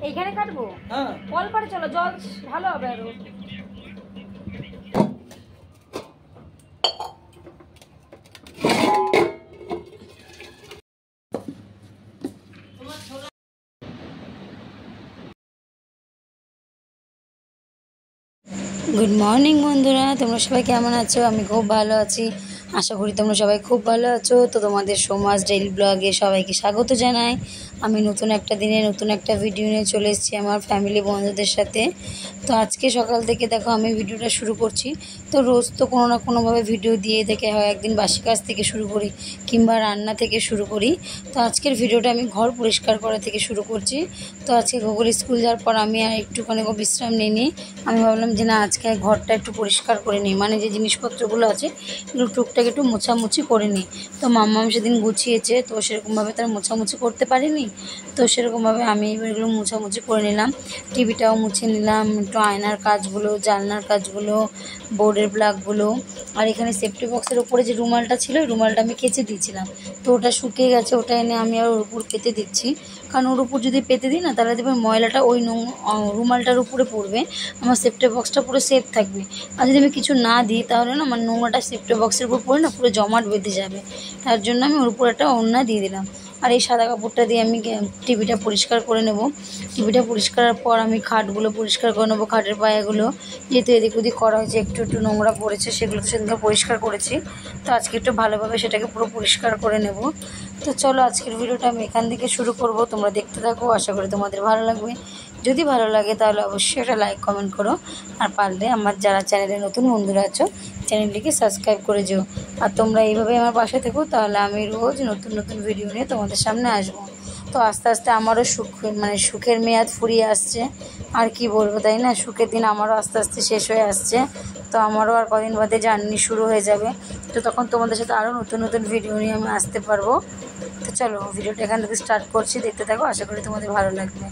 এইখানে কাটবো? হ্যাঁ, কলপাড়ে চলো, জল ভালো হবে আরো। গুড মর্নিং বন্ধুরা, তোমরা সবাই কেমন আছো? আমি খুব ভালো আছি, আশা করি তোমরা সবাই খুব ভালো আছো। তো তোমাদের সমাজ ডেইলি ব্লগে সবাইকে স্বাগত জানাই। আমি নতুন একটা দিনে নতুন একটা ভিডিও নিয়ে চলে এসেছি আমার ফ্যামিলি বন্ধুদের সাথে। তো আজকে সকাল থেকে দেখো আমি ভিডিওটা শুরু করছি। তো রোজ তো কোনো না কোনোভাবে ভিডিও দিয়ে দেখে হয়, একদিন বাসি কাজ থেকে শুরু করি কিংবা রান্না থেকে শুরু করি। তো আজকের ভিডিওটা আমি ঘর পরিষ্কার করা থেকে শুরু করছি। তো আজকে গুগল স্কুল যাওয়ার পর আমি আর একটুখানি বিশ্রাম নিই। আমি ভাবলাম যে না, আজকে ঘরটা একটু পরিষ্কার করে নিই, মানে যে জিনিসপত্রগুলো আছে এগুলো টুকটাক একটু মোছামুছি করে নিই। তো মাম্মাম সেদিন গুছিয়েছে, তো সেরকমভাবে তার মোছামুছি করতে পারিনি। তো সেরকমভাবে আমি এবার এগুলো মোছামুছি করে নিলাম। টিভিটাও মুছে নিলাম, একটু আয়নার কাজগুলো, জানলার কাজগুলো, বোর্ডের প্লাগগুলো। আর এখানে সেফটি বক্সের ওপরে যে রুমালটা ছিল, ওই রুমালটা আমি কেচে দিয়েছিলাম। তো ওটা শুকিয়ে গেছে, ওটা এনে আমি আর ওর উপর পেতে দিচ্ছি। কারণ ওর উপর যদি পেতে দিই না, তাহলে দেখবেন ময়লাটা ওই রুমালটার উপরে পড়বে, আমার সেফটি বক্সটা পুরো সেফ থাকবে। আর যদি আমি কিছু না দিই তাহলে না আমার নোংরাটা সেফটি বক্সের উপর পড়ে না পুরো জমাট বেঁধে যাবে। তার জন্য আমি ওর উপর একটা ওড়না দিয়ে দিলাম। আর এই সাদা কাপড়টা দিয়ে আমি টিভিটা পরিষ্কার করে নেব। টিভিটা পরিষ্কারের পর আমি খাটগুলো পরিষ্কার করে নেবো, খাটের পায়াগুলো, যেহেতু এদিক ওদিক করা হয়েছে, একটু একটু নোংরা পড়েছে, সেগুলো তো সেদিনকে পরিষ্কার করেছি। তো আজকে একটু ভালোভাবে সেটাকে পুরো পরিষ্কার করে নেব। তো চলো আজকের ভিডিওটা আমি এখান থেকে শুরু করব, তোমরা দেখতে থাকো, আশা করি তোমাদের ভালো লাগবে। যদি ভালো লাগে তাহলে অবশ্যই একটা লাইক কমেন্ট করো, আর পারলে আমার যারা চ্যানেলে নতুন বন্ধুরা আছো চ্যানেলটিকে সাবস্ক্রাইব করে যেও। আর তোমরা এইভাবে আমার পাশে থেকো, তাহলে আমি রোজ নতুন নতুন ভিডিও নিয়ে তোমাদের সামনে আসবো। তো আস্তে আস্তে আমারও সুখের মেয়াদ ফুরিয়ে আসছে। আর কি বলবো, তাই না? সুখের দিন আমারও আস্তে আস্তে শেষ হয়ে আসছে। তো আমারও আর কদিন বাদে জার্নি শুরু হয়ে যাবে। তো তখন তোমাদের সাথে আরও নতুন নতুন ভিডিও নিয়ে আমি আসতে পারবো। তো চলো ভিডিওটা এখান থেকে স্টার্ট করছি, দেখতে থাকো, আশা করি তোমাদের ভালো লাগবে।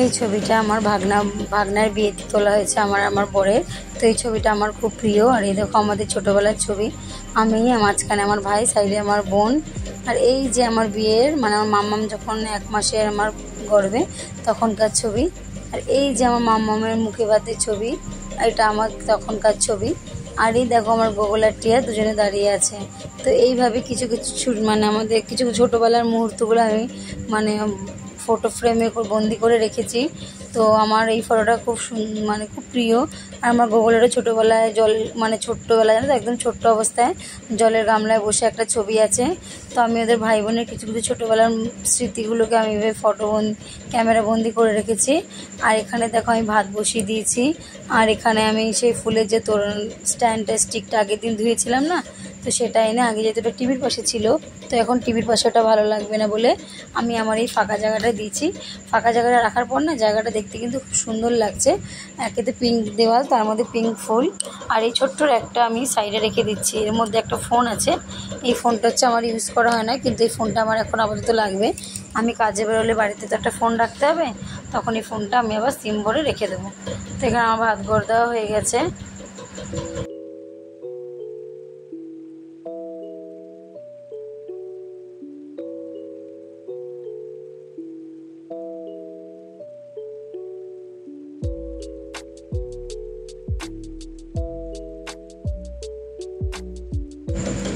এই ছবিটা আমার ভাগনার বিয়েতে তোলা হয়েছে আমার বরের। তো এই ছবিটা আমার খুব প্রিয়। আর এই দেখো আমাদের ছোটোবেলার ছবি, আমি মাঝখানে আমার ভাই, সাইডে আমার বোন। আর এই যে আমার বিয়ের মানে আমার মাম্মাম যখন 1 মাসের আমার গর্ভে তখনকার ছবি। আর এই যে আমার মাম্মামের মুখে ভাতের ছবি, এটা আমার তখনকার ছবি। আর এই দেখো আমার গোগল আর টিয়া দুজনে দাঁড়িয়ে আছে। তো এইভাবে কিছু কিছু মানে আমাদের কিছু ছোটোবেলার মুহূর্তগুলো আমি মানে ফটো ফ্রেমে বন্দি করে রেখেছি। তো আমার এই ফটোটা খুব মানে খুব প্রিয়। আর আমার গোগলেরও ছোটোবেলায় মানে ছোট্টোবেলায় জানো তো একদম ছোট্ট অবস্থায় জলের গামলায় বসে একটা ছবি আছে। তো আমি ওদের ভাই বোনের কিছু কিছু ছোটোবেলার স্মৃতিগুলোকে আমি এভাবে ক্যামেরা বন্দি করে রেখেছি। আর এখানে দেখো আমি ভাত বসিয়ে দিয়েছি। আর এখানে আমি সেই ফুলের যে তোরণ স্টিকটা আগের দিন ধুয়েছিলাম না, তো সেটা এনে আগে যেহেতু ওটা টিভির পাশে ছিল, তো এখন টিভির পাশে ওটা ভালো লাগবে না বলে আমি আমার এই ফাঁকা জায়গাটা দিয়েছি। ফাঁকা জায়গাটা রাখার পর না জায়গাটা দেখতে কিন্তু খুব সুন্দর লাগছে। একেতে পিঙ্ক দেওয়াল, তার মধ্যে পিঙ্ক ফুল। আর এই ছোট্টর একটা আমি সাইডে রেখে দিচ্ছি। এর মধ্যে একটা ফোন আছে। এই ফোনটা হচ্ছে আমার ইউজ করা হয় না, কিন্তু এই ফোনটা আমার এখন আপাতত লাগবে। আমি কাজে বেরোলে বাড়িতে তো একটা ফোন রাখতে হবে, তখন এই ফোনটা আমি আবার সিম ভরে রেখে দেবো। তো এখানে আমার ভাত ঘর দেওয়া হয়ে গেছে।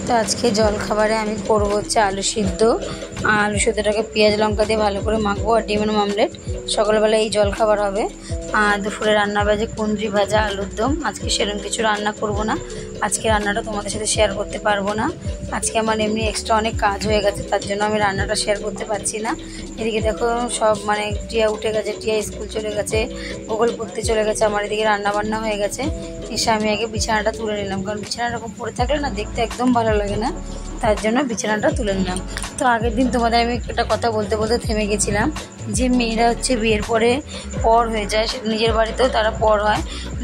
তো আজকে জলখাবারে আমি করবো হচ্ছে আলু সিদ্ধ। আলু সিদ্ধটাকে পেঁয়াজ লঙ্কা দিয়ে ভালো করে মাখবো, আর ডিমের অমলেট। সকালবেলা এই জলখাবার হবে। আর দুপুরে রান্না বাজে কুঁদরি ভাজা, আলুর দম। আজকে সেরকম কিছু রান্না করব না। আজকে রান্নাটা তোমাদের সাথে শেয়ার করতে পারবো না। আজকে আমার এমনি এক্সট্রা অনেক কাজ হয়ে গেছে, তার জন্য আমি রান্নাটা শেয়ার করতে পারছি না। এদিকে দেখো সব মানে টিয়া উঠে গেছে, টিয়া স্কুল চলে গেছে, গোগল পড়তে চলে গেছে, আমার এদিকে রান্না বান্না হয়ে গেছে। এসে আমি আগে বিছানাটা তুলে নিলাম, কারণ বিছানা এরকম পড়ে থাকলে না দেখতে একদম ভালো লাগে না, তার জন্য বিছানাটা তুলে নিলাম। তো আগের দিন তোমাদের আমি একটা কথা বলতে বলতে থেমে গেছিলাম, যে মেয়েরা হচ্ছে বিয়ের পরে পর হয়ে যায়, নিজের বাড়িতেও তারা পর হয়,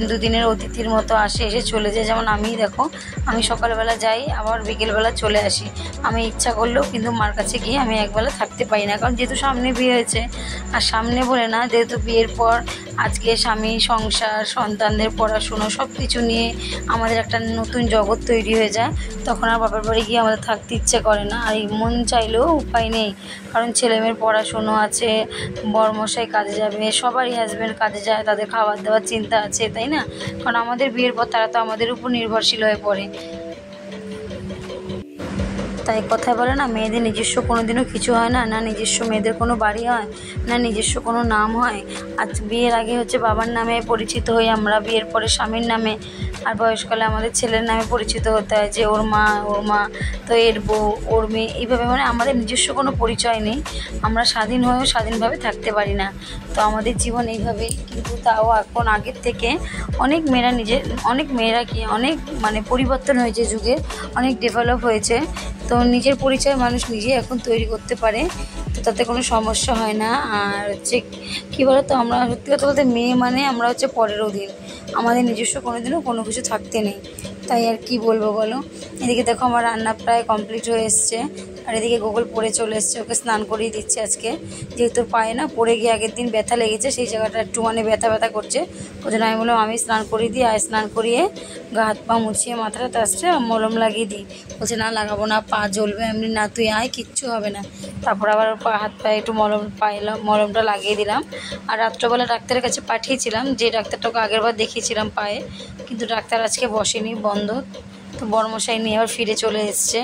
দুদিনের অতিথির মতো আসে, এসে চলে যায়। যেমন আমি দেখো, আমি সকালবেলা যাই, আবার বিকেলবেলা চলে আসি। আমি ইচ্ছা করলেও কিন্তু মার কাছে গিয়ে আমি একবেলা থাকতে পারি না, কারণ যেহেতু সামনে বিয়ে হয়েছে। আর সামনে বলে না, যেহেতু বিয়ের পর আজকে স্বামী, সংসার, সন্তানদের পড়াশুনো সব কিছু নিয়ে আমাদের একটা নতুন জগৎ তৈরি হয়ে যায়। তখন আর বাপের বাড়ি গিয়ে আমাদের থাকতে ইচ্ছে করে না, আর মন চাইলেও উপায় নেই, কারণ ছেলেমেয়ের পড়াশুনো আছে, বরমশাই কাজে যাবে, সবারই হাজব্যান্ড কাজে যায়, তাদের খাবার দাবার চিন্তা আছে, তাই না? কারণ আমাদের বিয়ের পর তারা তো আমাদের উপর নির্ভরশীল হয়ে পড়ে। তাই কথায় বলে না, মেয়েদের নিজস্ব কোনো দিনও কিছু হয় না, না নিজস্ব মেয়েদের কোনো বাড়ি হয়, না নিজস্ব কোনো নাম হয়। আজ বিয়ের আগে হচ্ছে বাবার নামে পরিচিত হই আমরা, বিয়ের পরে স্বামীর নামে, আর বয়সকালে আমাদের ছেলের নামে পরিচিত হতে হয়, যে ওর মা, তো এর বউ, ওর মেয়ে, এইভাবে মানে আমাদের নিজস্ব কোনো পরিচয় নেই। আমরা স্বাধীন হয়েও স্বাধীনভাবে থাকতে পারি না। তো আমাদের জীবন এইভাবেই। কিন্তু তাও এখন আগের থেকে অনেক মেয়েরা কি অনেক মানে পরিবর্তন হয়েছে, যুগে অনেক ডেভেলপ হয়েছে। তো নিজের পরিচয় মানুষ নিজে এখন তৈরি করতে পারে, তো তাতে কোনো সমস্যা হয় না। আর হচ্ছে কী বলতো, আমরা সত্যি কথা বলতে মেয়ে মানে আমরা হচ্ছে পরের অধীন, আমাদের নিজস্ব কোনো দিনও কোনো কিছু থাকতে নেই। তাই আর কি বলবো বলো। এদিকে দেখো আমার রান্না প্রায় কমপ্লিট হয়ে এসছে। আর এদিকে গোগল পড়ে চলে এসছে, ওকে স্নান করিয়ে দিচ্ছে আজকে, যেহেতু পায়ে না পড়ে গিয়ে আগের দিন ব্যথা লেগেছে, সেই জায়গাটা একটু মানে ব্যথা করছে। ওই জন্য আমি বললাম আমি স্নান করিয়ে দিই, আর স্নান করিয়ে গা হাত পা মুছিয়ে মাথাটা তাসছে মলম লাগিয়ে দিই। বলছে না লাগাবো না, পা জ্বলবে। এমনি না তুই আয়, কিচ্ছু হবে না। তারপর আবার হাত পায়ে একটু মলমটা লাগিয়ে দিলাম। আর রাত্রবেলা ডাক্তারের কাছে পাঠিয়েছিলাম, যে ডাক্তারটাকে আগেরবার দেখিয়েছিলাম পায়ে, কিন্তু ডাক্তার আজকে বসেনি, বন্ধ। তো বড়মশাই নিয়ে আবার ফিরে চলে এসছে।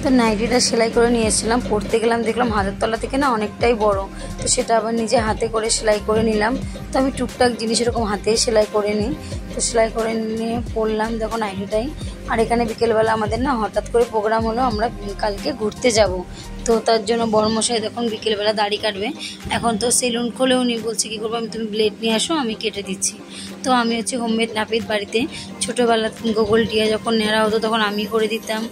তো নাইটিটা সেলাই করে নিয়ে এসেছিলাম, পরতে গেলাম, দেখলাম হাতের তলা থেকে না অনেকটাই বড়। তো সেটা আবার নিজে হাতে করে সেলাই করে নিলাম। তো আমি টুকটাক জিনিস এরকম হাতে সেলাই করে নিই। তো সেলাই করে নিয়ে পরলাম দেখো নাইটিটাই। আর এখানে বিকেলবেলা আমাদের না হঠাৎ করে প্রোগ্রাম হলো, আমরা কালকে ঘুরতে যাব। তো তার জন্য বড়মশাই দেখুন বিকেলবেলা দাড়ি কাটবে। এখন তো সেলুন খোলেও নি, বলছে কী করবো, আমি তুমি ব্লেড নিয়ে আসো আমি কেটে দিচ্ছি। তো আমি হচ্ছে হোমমেড নাপিত বাড়িতে ছোটোবেলা গোগল টিয়া যখন নেড়া হতো তখন আমি করে দিতাম।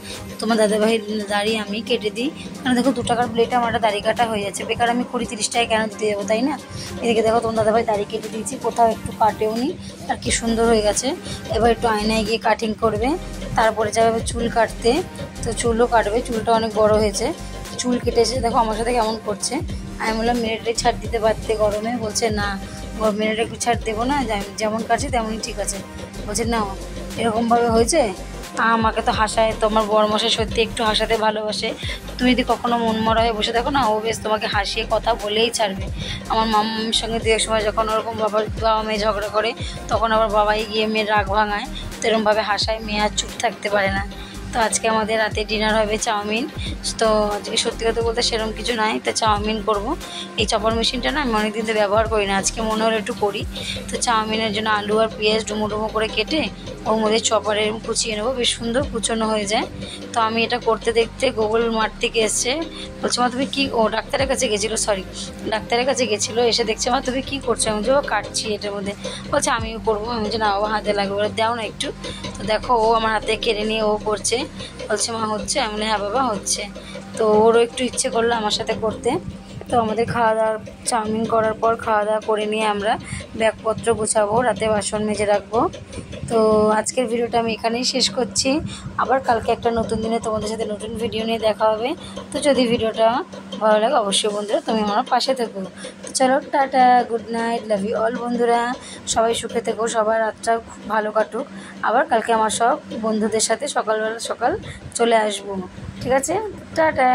তোমার দাদাভাইয়ের দাড়ি আমি কেটে দিই। কারণ দেখো 2 টাকার ব্লেডে আমার একটা দাড়ি কাটা হয়ে যাচ্ছে, বেকার আমি 20-30 টাকায় কেন দিতে যাবো, তাই না? এদিকে দেখো তোমার দাদাভাই দাড়ি কেটে দিয়েছি, কোথাও একটু কাটেও নি, আর কি সুন্দর হয়ে গেছে। এবার একটু আয়নায় গিয়ে কাটিং করবে, তারপরে যাবে চুল কাটতে। তো চুলও কাটবে, চুলটা অনেক বড় হয়েছে। চুল কেটেছে দেখো আমার সাথে কেমন করছে। আমি বললাম মিনিটে ছাড় দিতে পারতে গরমে, বলছে না মিনিটে একটু ছাড় দেবো না, যেমন কাটছে তেমনই ঠিক আছে। বলছে না এরকমভাবে হয়েছে। আমাকে তো হাসায়, তোমার বড়মশাই সত্যি একটু হাসাতে ভালোবাসে। তুমি যদি কখনো মনমরা হয়ে বসে দেখো না, ও বেশ তোমাকে হাসিয়ে কথা বলেই ছাড়বে। আমার মাম্মির সঙ্গে দু এক সময় যখন ওরকম বাবা মেয়ে ঝগড়া করে, তখন আবার বাবাই গিয়ে মেয়ের রাগ ভাঙায়। তো এরকমভাবে হাসায়, মেয়ে আর চুপ থাকতে পারে না। তো আজকে আমাদের রাতে ডিনার হবে চাউমিন। তো আজকে সত্যি কথা বলতে সেরকম কিছু নাই, তো চাউমিন করব। এই চপার মেশিনটা না আমি অনেকদিন তো ব্যবহার করি না, আজকে মনে হলো একটু করি। তো চাউমিনের জন্য আলু আর পেঁয়াজ ডুমো ডুমো করে কেটে ওর মধ্যে চপারে কুচিয়ে নেবো, বেশ সুন্দর কুচোনো হয়ে যায়। তো আমি এটা করতে দেখতে গুগল মাঠ থেকে এসছে, বলছে মা তুমি কী, ও ডাক্তারের কাছে গেছিলো, ডাক্তারের কাছে গেছিলো, এসে দেখছে মা তুমি কী করছো? আমি যে ও কাটছি এটার মধ্যে। বলছে আমিও করবো। আমি যে না বাবা হাতে লাগবে, বলে দাও না একটু। তো দেখো ও আমার হাতে কেড়ে নিয়ে ও করছে, বলছে মা হচ্ছে। আমি বলি হ্যাঁ বাবা হচ্ছে। তো ওরও একটু ইচ্ছে করলো আমার সাথে করতে। তো আমাদের খাওয়া দাওয়া, চাউমিন করার পর খাওয়া দাওয়া করে নিয়ে আমরা ব্যাগপত্র গুছাবো, রাতে বাসন মেজে রাখবো। তো আজকের ভিডিওটা আমি এখানেই শেষ করছি। আবার কালকে একটা নতুন দিনে তোমাদের সাথে নতুন ভিডিও নিয়ে দেখা হবে। তো যদি ভিডিওটা ভালো লাগে অবশ্যই বন্ধুরা তুমি আমার পাশে থেকো। তো চলো tata, good night, love you all বন্ধুরা। সবাই সুখে থেকো, সবার রাতটা খুব ভালো কাটুক। আবার কালকে আমার সব বন্ধুদের সাথে সকাল চলে আসবো, ঠিক আছে? টাটা।